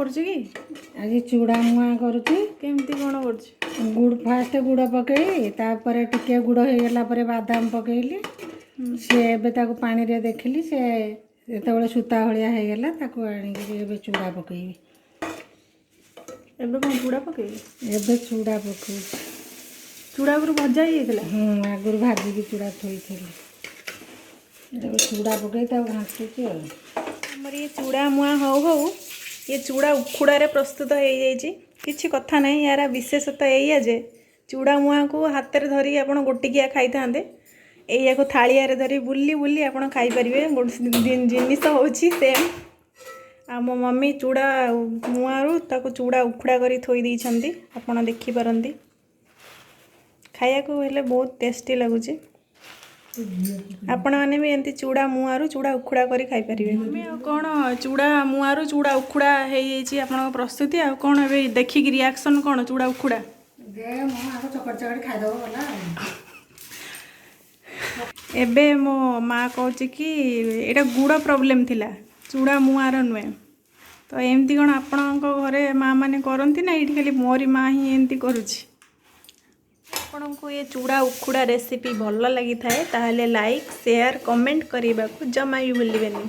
କରୁଛି କି? आज चूड़ा मुआ करुची କେମିତି କ'ଣ କରୁଛି? गुड़ फास्ट गुड़ पकई तापर टिके गुड़ हो गला पर बादाम पकईली सी एबे ताको पानी रे देखली से जेतेबेले सूता भलिया हो गला ताको आनी एबे चूड़ा पकईबी ଏବେ କ'ଣ ଚୁଡ଼ା ପକେଇବି? एबे चूड़ा पकई ଚୁଡ଼ା ଆଗରୁ ଭଜା ହେଇଯାଇଥିଲା? आगुर भाजी की चूड़ा थोईथिली एबे चूड़ा पकई ता घांटुची आ ଆମର ये ଚୁଡ଼ା ମୁଆଁ ହଉ ହଉ ये ଚୁଡ଼ା ଉଖୁଡ଼ାରେ ପ୍ରସ୍ତୁତ ହେଇଯାଇଛି। କିଛି କଥା ନାହିଁ, ୟାର ବିଶେଷତା ଏଇଆ ଯେ ଚୁଡ଼ା ମୁଆଁକୁ ହାତରେ ଧରି ଆପଣ ଗୋଟିକିଆ ଖାଇଥାନ୍ତେ, ଏଇଆକୁ ଥାଳିଆରେ ଧରି ବୁଲି ବୁଲି ଆପଣ ଖାଇପାରିବେ। ଜିନିଷ ହେଉଛି ସେମ୍। ଆଉ ମୋ ମମି ଚୁଡ଼ା ମୁଆଁରୁ ତାକୁ ଚୁଡ଼ା ଉଖୁଡ଼ା କରି ଥୋଇ ଦେଇଛନ୍ତି, ଆପଣ ଦେଖିପାରନ୍ତି। ଖାଇବାକୁ ହେଲେ ବହୁତ ଟେଷ୍ଟି ଲାଗୁଛି। ଆପଣମାନେ ବି ଏମିତି ଚୁଡ଼ା ମୁଆଁରୁ ଚୁଡ଼ା ଉଖୁଡ଼ା କରି ଖାଇପାରିବେ। ଆମେ ଆଉ କ'ଣ ଚୁଡ଼ା ମୁଆଁରୁ ଚୁଡ଼ା ଉଖୁଡ଼ା ହେଇଯାଇଛି ଆପଣଙ୍କ ପ୍ରସ୍ତୁତି। ଆଉ କ'ଣ ଏବେ ଦେଖିକି ରିଆକ୍ସନ୍ କ'ଣ ଚୁଡ଼ା ଉଖୁଡ଼ା? दे मो आको चकड़ चकड़ खाइ दबो होला ଏବେ ମୋ ମା କହୁଛି କି ଏଇଟା ଗୁଡ଼ ପ୍ରୋବ୍ଲେମ୍ ଥିଲା, ଚୁଡ଼ା ମୁଆଁର ନୁହେଁ। ତ ଏମିତି କ'ଣ ଆପଣଙ୍କ ଘରେ ମା ମାନେ କରନ୍ତି ନା ଏଇଠି ଖାଲି ମୋରି ମା ହିଁ ଏମିତି କରୁଛି? ଆପଣଙ୍କୁ ଏ ଚୁଡ଼ା ଉଖୁଡ଼ା ରେସିପି ଭଲ ଲାଗିଥାଏ ତାହେଲେ ଲାଇକ୍ ସେୟାର କମେଣ୍ଟ କରିବାକୁ ଜମା ବି ଭୁଲିବେନି।